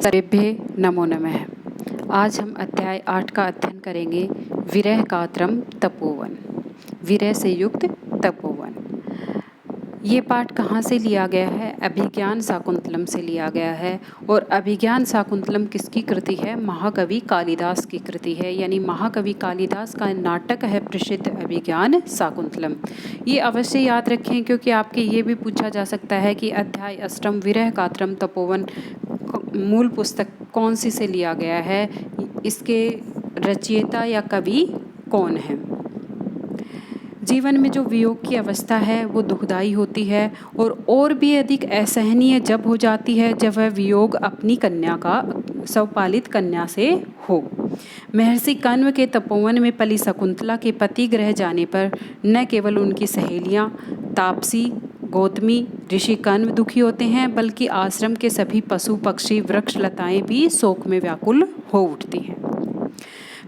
सर्वेभ्ये नमो नमः। आज हम अध्याय 8 का अध्ययन करेंगे। विरह कात्रम तपोवन, विरह से युक्त तपोवन। ये पाठ कहाँ से लिया गया है? अभिज्ञान शाकुंतलम से लिया गया है। और अभिज्ञान शाकुंतलम किसकी कृति है? महाकवि कालिदास की कृति है। यानी महाकवि कालिदास का नाटक है प्रसिद्ध अभिज्ञान शाकुंतलम। ये अवश्य याद रखें, क्योंकि आपके ये भी पूछा जा सकता है कि अध्याय अष्टम विरह कात्रम तपोवन मूल पुस्तक कौन सी से लिया गया है, इसके रचयिता या कवि कौन है। जीवन में जो वियोग की अवस्था है वो दुखदाई होती है और भी अधिक असहनीय जब हो जाती है जब वह वियोग अपनी कन्या का, स्वपालित कन्या से हो। महर्षि कण्व के तपोवन में पली शकुंतला के पति गृह जाने पर न केवल उनकी सहेलियां तापसी, गौतमी, ऋषि कण्व दुखी होते हैं, बल्कि आश्रम के सभी पशु पक्षी, वृक्ष लताएं भी शोक में व्याकुल हो उठती हैं।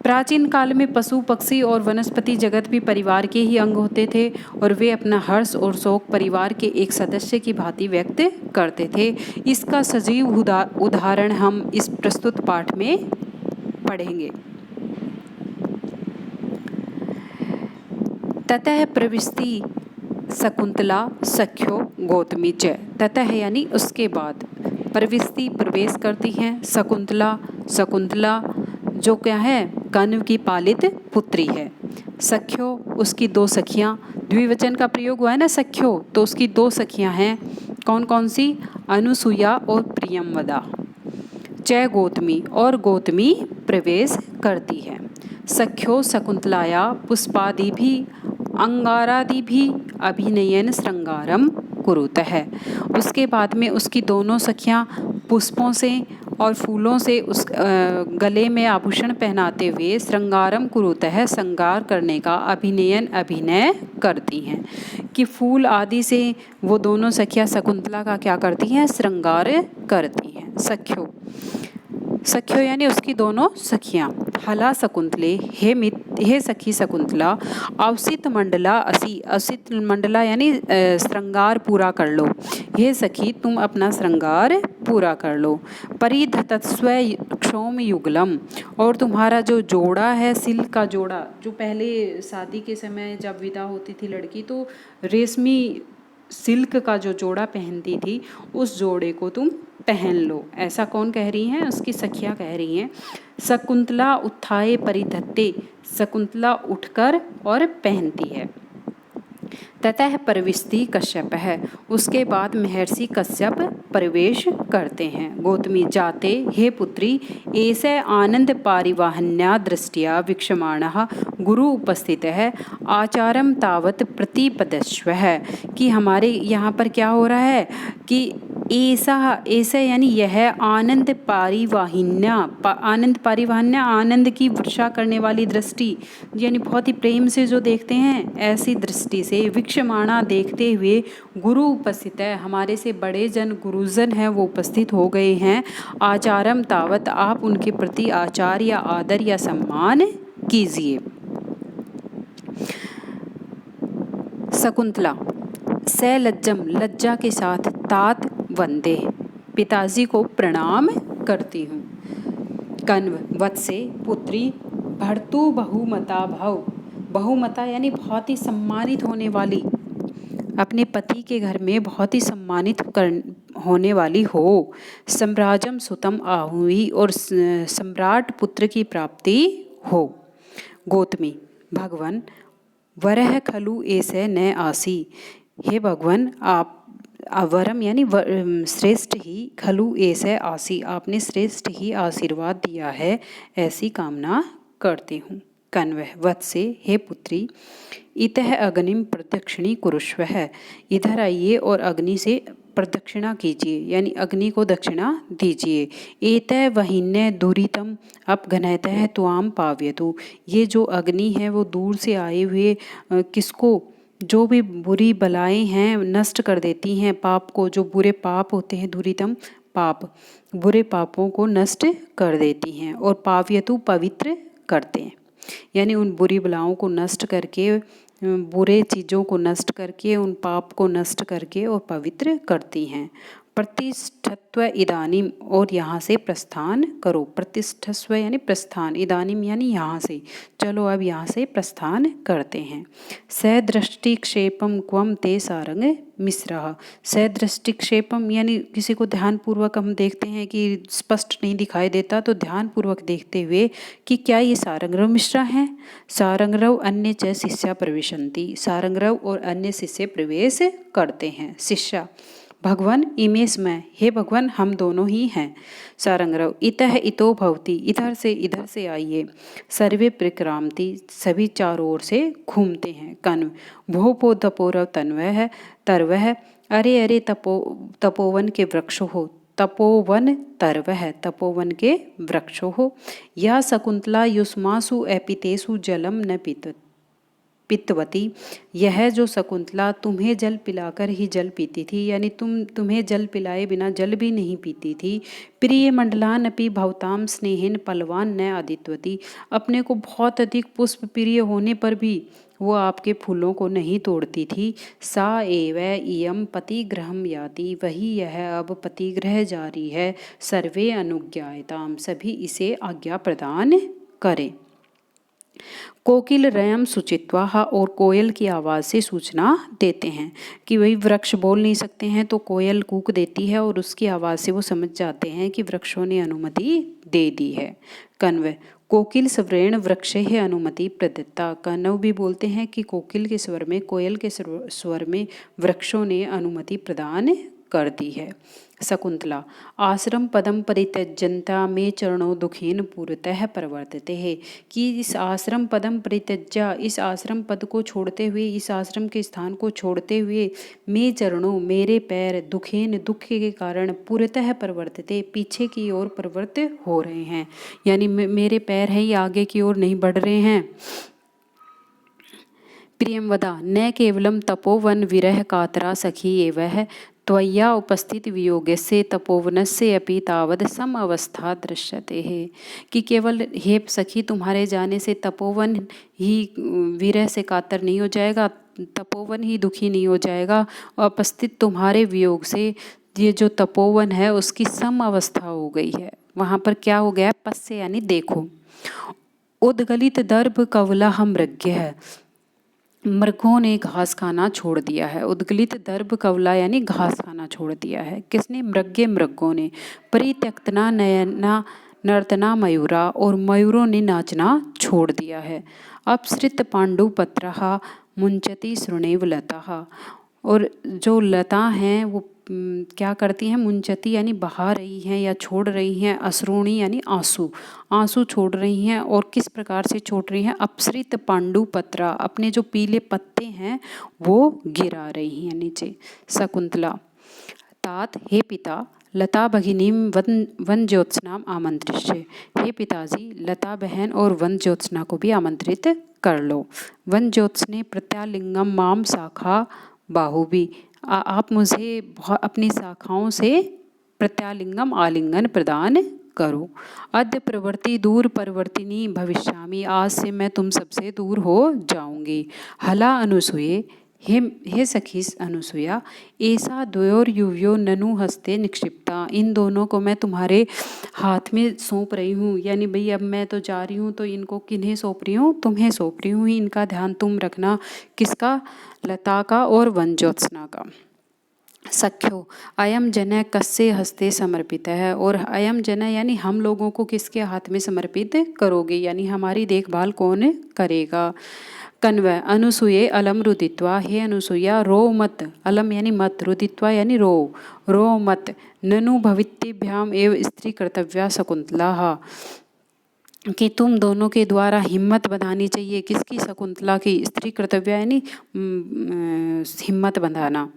प्राचीन काल में पशु पक्षी और वनस्पति जगत भी परिवार के ही अंग होते थे और वे अपना हर्ष और शोक परिवार के एक सदस्य की भांति व्यक्त करते थे। इसका सजीव उदाहरण हम इस प्रस्तुत पाठ में पढ़ेंगे। ततः प्रविष्टि शकुंतला सख्यो गौतमी च। ततः यानी उसके बाद, प्रविष्टि प्रवेश करती हैं, शकुंतला, शकुंतला जो क्या है? कण्व की पालित पुत्री है। सख्यो उसकी दो सखियां, द्विवचन का प्रयोग हुआ है ना सख्यो, तो उसकी दो सखियां हैं। कौन कौन सी? अनुसुया और प्रियमवदा। च गौतमी, और गौतमी प्रवेश करती है। सख्यो शकुंतलाया पुष्पादि भी अंगारादि भी अभिनयन श्रृंगारम कुरुतः। उसके बाद में उसकी दोनों सखियां पुष्पों से और फूलों से उस गले में आभूषण पहनाते हुए श्रृंगारम कुरुतः श्रृंगार करने का अभिनय करती हैं। कि फूल आदि से वो दोनों सखियां शकुंतला का क्या करती हैं? श्रृंगार करती हैं। सख्यो यानी उसकी दोनों सखियां। हला शकुंतले, हे सखी शकुंतला, अवसित मंडला असी, अवसित मंडला यानी श्रृंगार पूरा कर लो। हे सखी तुम अपना श्रृंगार पूरा कर लो। परिधतस्व क्षौम युगलम, और तुम्हारा जो जोड़ा है, सिल्क का जोड़ा, जो पहले शादी के समय जब विदा होती थी लड़की तो रेशमी सिल्क का जो जोड़ा पहनती थी, उस जोड़े को तुम पहन लो। ऐसा कौन कह रही हैं? उसकी सखियां कह रही हैं। शकुंतला उत्थाय परिधत्ते, शकुंतला उठकर और पहनती है। ततः प्रविष्टि कश्यप है, उसके बाद महर्षि कश्यप प्रवेश करते हैं। गौतमी जाते, हे पुत्री, ऐसे आनंद पारिवाहन्या दृष्टिया वीक्षमाणः गुरु उपस्थित है, आचारम तावत प्रतिपदस्व है। कि हमारे यहाँ पर क्या हो रहा है कि ऐसा यानी यह आनंद पारिवाहिन्या, आनंद की वर्षा करने वाली दृष्टि, यानी बहुत ही प्रेम से जो देखते हैं, ऐसी दृष्टि से वीक्षमाणा देखते हुए गुरु उपस्थित है, हमारे से बड़े जन गुरुजन हैं वो उपस्थित हो गए हैं। आचारम तावत, आप उनके प्रति आचार या आदर या सम्मान कीजिए। शकुंतला सलज्जम, लज्जा के साथ, तात वंदे, पिताजी को प्रणाम करती हूँ। कण्व वत्से पुत्री, भर्तु बहुमता भव, बहुमता यानी बहुत ही सम्मानित होने वाली, अपने पति के घर में बहुत ही सम्मानित होने वाली हो। सम्राजम सुतम आहुई, और सम्राट पुत्र की प्राप्ति हो। गौतमी भगवन वरह खलु ऐसे न आसी, हे भगवान आप वरम यानी श्रेष्ठ ही, खलु ऐसे आसी आपने श्रेष्ठ ही आशीर्वाद दिया है, ऐसी कामना करती हूँ। कण्व वत्से, हे पुत्री, इतः अग्निम प्रदक्षिणी कुरुष्व है, इधर आइए और अग्नि से प्रदक्षिणा कीजिए, यानी अग्नि को दक्षिणा दीजिए। एतः वहिन्य दूरितम अपघनतः त्वाम पाव्यतु, ये जो अग्नि है वो दूर से आए हुए किसको, जो भी बुरी बलाएं हैं नष्ट कर देती हैं, पाप को, जो बुरे पाप होते हैं, दूरितम पाप, बुरे पापों को नष्ट कर देती हैं, और पाव्यतु पवित्र करते हैं, यानी उन बुरी बलाओं को नष्ट करके, बुरे चीज़ों को नष्ट करके, उन पाप को नष्ट करके और पवित्र करती हैं। प्रतिष्ठत्व इदानीम, और यहाँ से प्रस्थान करो। प्रतिष्ठस्व यानी प्रस्थान, इदानीम यानी यहाँ से, चलो अब यहाँ से प्रस्थान करते हैं। सदृष्टिक्षेपम क्वम ते सारंग मिश्रः। सदृष्टिक्षेपम यानी किसी को ध्यानपूर्वक हम देखते हैं कि स्पष्ट नहीं दिखाई देता, तो ध्यानपूर्वक देखते हुए कि क्या ये सारंगरव मिश्रा हैं। सारंगरव अन्य च शिष्या प्रविशन्ति, सारंगरव और अन्य शिष्य प्रवेश करते हैं। शिष्या भगवान इमेश में, हे भगवान हम दोनों ही हैं। सारंगरव इतः इतो भवति, इधर से आइए। सर्वे प्रक्रांति, सभी चारों ओर से घूमते हैं। कन्व भोपो तपोरव तन्वः तरवः, अरे अरे तपोवन के वृक्ष हो। तपोवन तरवः, तपोवन के वृक्ष हो। या शकुंतला युष्मासु एपितेषु जलम न पितवती, यह जो शकुंतला तुम्हें जल पिलाकर ही जल पीती थी, यानी तुम्हें जल पिलाए बिना जल भी नहीं पीती थी। प्रिय मंडलान अपि भवताम स्नेहिन पलवान न आदित्वती, अपने को बहुत अधिक पुष्प प्रिय होने पर भी वो आपके फूलों को नहीं तोड़ती थी। सा एव इयम पतिग्रहम याति, वही यह अब पतिग्रह जा रही है। सर्वे अनुज्ञायताम, सभी इसे आज्ञा प्रदान करें। कोकिल रयम सुचित्वा, और कोयल की आवाज़ से सूचना देते हैं कि वही वृक्ष बोल नहीं सकते हैं तो कोयल कूक देती है और उसकी आवाज़ से वो समझ जाते हैं कि वृक्षों ने अनुमति दे दी है। कण्व कोकिल स्वरेण वृक्ष है अनुमति प्रदत्ता, कण्व भी बोलते हैं कि कोकिल के स्वर में, कोयल के स्वर में वृक्षों ने अनुमति प्रदान कर दी है। शकुंतला आश्रम पदम परित्यजंता में चरणों दुखीन पूर्वतः प्रवर्तते है, कि इस आश्रम पदम परित्यज्या, इस आश्रम पद को छोड़ते हुए, इस आश्रम के स्थान को छोड़ते हुए, में चरणों मेरे पैर दुखीन दुख के कारण पूर्वतः प्रवर्तते, पीछे की ओर प्रवृत्त हो रहे हैं, यानी मेरे पैर है ये आगे की ओर नहीं बढ़ रहे हैं। प्रियम वदा न केवलम तपोवन विरह कातरा सखी एवं त्वया उपस्थित वियोगस्य तपोवनस्य अपि तावद सम अवस्था दृश्यते है, कि केवल हे सखी तुम्हारे जाने से तपोवन ही विरह से कातर नहीं हो जाएगा, तपोवन ही दुखी नहीं हो जाएगा, और उपस्थित तुम्हारे वियोग से ये जो तपोवन है उसकी सम अवस्था हो गई है। वहाँ पर क्या हो गया, पश्य यानी देखो। उद्गलित दर्भ कवला हम मृग्य है, मृगों ने घास खाना छोड़ दिया है। उद्गलित दर्भ कवला यानी घास खाना छोड़ दिया है। किसने, मृग्य मृगों ने। परित्यक्तना नयना नर्तना मयूरा, और मयूरों ने नाचना छोड़ दिया है। अपसृत पांडु पत्रहा मुंचती श्रुणेव लता, और जो लता हैं वो क्या करती हैं, मुंचती यानी बहा रही हैं या छोड़ रही हैं, अश्रुणी यानी आंसू, आंसू छोड़ रही हैं। और किस प्रकार से छोड़ रही हैं, अपसृत पांडु पत्रा, अपने जो पीले पत्ते हैं वो गिरा रही हैं नीचे। शकुंतला तात हे पिता लता भगिनीम वन ज्योत्सनाम आमंत्रिष्य, हे पिताजी लता बहन और वन ज्योत्सना को भी आमंत्रित कर लो। वन ज्योत्सने प्रत्यालिंगम माम शाखा बाहुबी, आप मुझे अपनी शाखाओं से प्रत्यालिंगम आलिंगन प्रदान करो। अद्य प्रवृत्ति दूर परिवर्तिनी भविष्यामि, आज से मैं तुम सबसे दूर हो जाऊंगी। हला अनुसूये, हे सखी अनुसुया, ऐसा द्वयोर युव्यो ननु हस्ते निक्षिप्ता, इन दोनों को मैं तुम्हारे हाथ में सौंप रही हूँ, यानी भाई अब मैं तो जा रही हूँ तो इनको किन्हें सौंप रही हूँ, तुम्हें सौंप रही हूँ, इनका ध्यान तुम रखना। किसका, लता का और वन ज्योत्सना का। सख्यो अयम जन कस्य हस्ते समर्पित है, और अयम जन यानी हम लोगों को किसके हाथ में समर्पित करोगे, यानी हमारी देखभाल कौन करेगा। कन्वय अनुसूये अलम रुदित्वा, हे अनुसूया रो मत, अलम यानी मत, रुदित्वा यानी रो मत। ननु भवित्यभ्याम एव स्त्री कर्तव्या शकुंतला, कि तुम दोनों के द्वारा हिम्मत बंधानी चाहिए। किसकी, शकुंतला की। स्त्री कर्तव्य यानी हिम्मत बंधाना।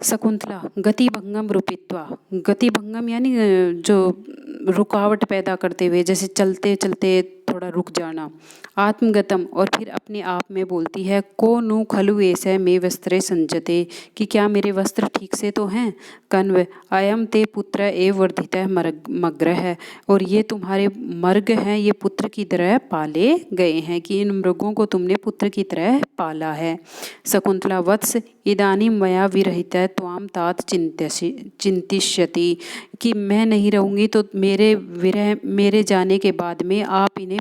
शकुंतला गतिभंगम रूपित्वा, गतिभंगम यानी जो रुकावट पैदा करते हुए, जैसे चलते चलते थोड़ा रुक जाना। आत्मगतम, और फिर अपने आप में बोलती है, को नु खलु ऐसे में वस्त्रे संजते, कि क्या मेरे वस्त्र ठीक से तो हैं। कण्व, अयम ते पुत्र एव वर्धितः मग्र है, और ये तुम्हारे मर्ग हैं, ये पुत्र की तरह पाले गए हैं, कि इन मृगों को तुमने पुत्र की तरह पाला है। शकुंतला, वत्स इदानीं मया विरहितः त्वां तात चिंतिष्यति, कि मैं नहीं रहूँगी तो मेरे जाने के बाद में आप इन्हें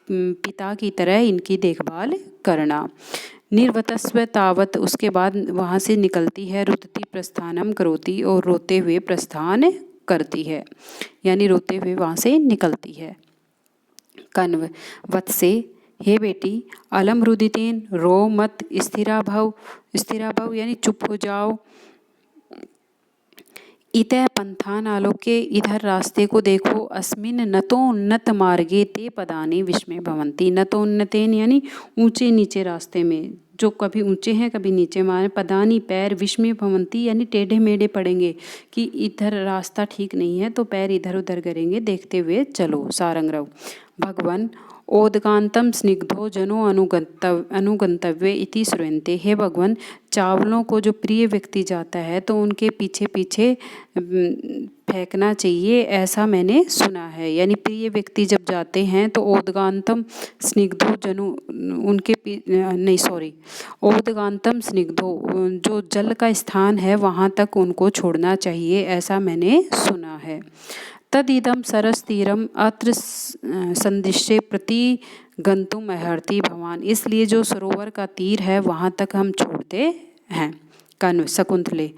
पिता की तरह इनकी देखभाल करना। निर्वतस्व तावत, उसके बाद वहाँ से निकलती है। रुदती प्रस्थानम करोति, और रोते हुए प्रस्थान करती है, यानी रोते हुए वहाँ से निकलती है। कण्व, वत्से, हे बेटी, अलम रुदितेन, रो मत, स्थिरा भव यानी चुप हो जाओ। इतः पंथान आलोके, इधर रास्ते को देखो। अस्मिन नतोन्नत मार्गे ते पदानि विस्मय भवंती। नतोन्नतेन यानी ऊंचे नीचे रास्ते में, जो कभी ऊंचे हैं कभी नीचे मारे। पदानी पैर, विस्मय भवंती यानी टेढ़े मेढ़े पड़ेंगे, कि इधर रास्ता ठीक नहीं है तो पैर इधर उधर करेंगे, देखते हुए चलो। सारंगरव, भगवन ओदकांतम स्निग्धो जनो अनुगंतव्य इति श्रूयन्ते। हे भगवान, चावलों को जो प्रिय व्यक्ति जाता है तो उनके पीछे पीछे फेंकना चाहिए, ऐसा मैंने सुना है। यानी प्रिय व्यक्ति जब जाते हैं तो ओदगांतम स्निग्धो जनु ओदगांतम स्निग्धो, जो जल का स्थान है वहाँ तक उनको छोड़ना चाहिए, ऐसा मैंने सुना है। तदिदम सरस्तीरम अत्र संदिश्य प्रति गंतुम अर्हति भवान, इसलिए जो सरोवर का तीर है वहाँ तक हम छोड़ते हैं। कण्व, शकुंतले,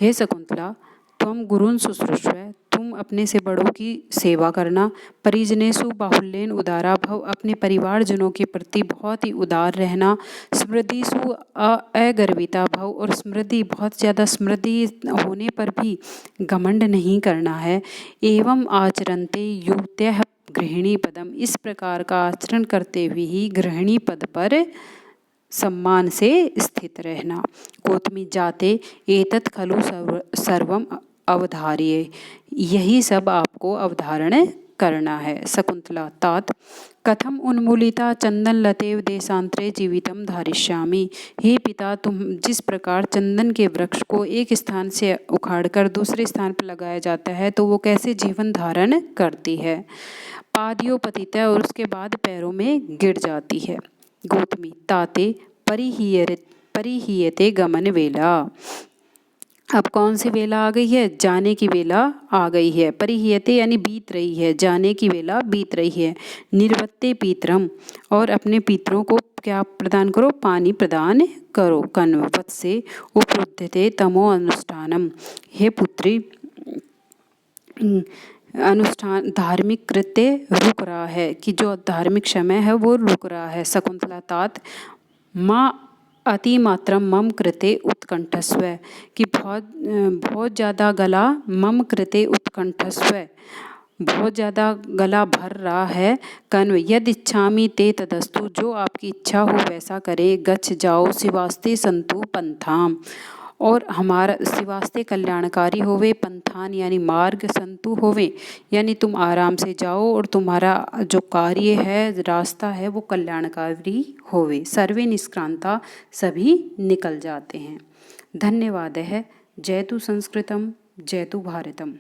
हे शकुंतला, त्वं गुरुन् शुश्रूषव, तुम अपने से बड़ों की सेवा करना। परिजनेषु बाहुल्येन उदारा भव, अपने परिवारजनों के प्रति बहुत ही उदार रहना। स्मृतिषु अगर्विता भव, और स्मृति, बहुत ज़्यादा स्मृति होने पर भी घमंड नहीं करना है। एवं आचरन्ते युवत्यः गृहिणी पदम, इस प्रकार का आचरण करते हुए ही गृहिणी पद पर सम्मान से स्थित रहना। गौतमी जाते, एतत् खलु सर्वम अवधार्य, यही सब आपको अवधारण करना है। शकुंतला, तात कथम उन्मूलिता चंदन लतेव देशांतरे जीवितम धारिष्यामि, हे पिता, तुम जिस प्रकार चंदन के वृक्ष को एक स्थान से उखाड़कर दूसरे स्थान पर लगाया जाता है तो वो कैसे जीवन धारण करती है। पादियों पतिता, और उसके बाद पैरों में गिर जाती है। गौतमी, ताते परिहीयते गमन वेला, अब कौन सी वेला आ गई है? जाने की वेला आ गई है। परिहीयते यानी बीत रही है, जाने की वेला बीत रही है। निर्वत्ते पीतरम, और अपने पितरों को क्या प्रदान करो? पानी प्रदान करो। कण्व, वत्से उपरुध्यते तमो अनुष्ठानम, हे पुत्री, अनुष्ठान धार्मिक कृत्य रुक रहा है, कि जो धार्मिक समय है वो रुक रहा है। शकुंतला, तात माँ अतिमात्रम मम कृते उत्कंठस्व, कि बहुत ज़्यादा गला, मम कृते उत्कंठस्व, बहुत ज़्यादा गला भर रहा है। कण्व, यद इच्छामि ते तदस्तु, जो आपकी इच्छा हो वैसा करे। गच्छ, जाओ। शिवास्ते संतु पंथाम, और हमारा शिवास्ते कल्याणकारी होवे। पंथान यानी मार्ग, संतु होवे यानी तुम आराम से जाओ और तुम्हारा जो कार्य है, रास्ता है, वो कल्याणकारी होवे। सर्वे निष्क्रांता, सभी निकल जाते हैं। धन्यवाद है। जयतु संस्कृतम, जयतु भारतम।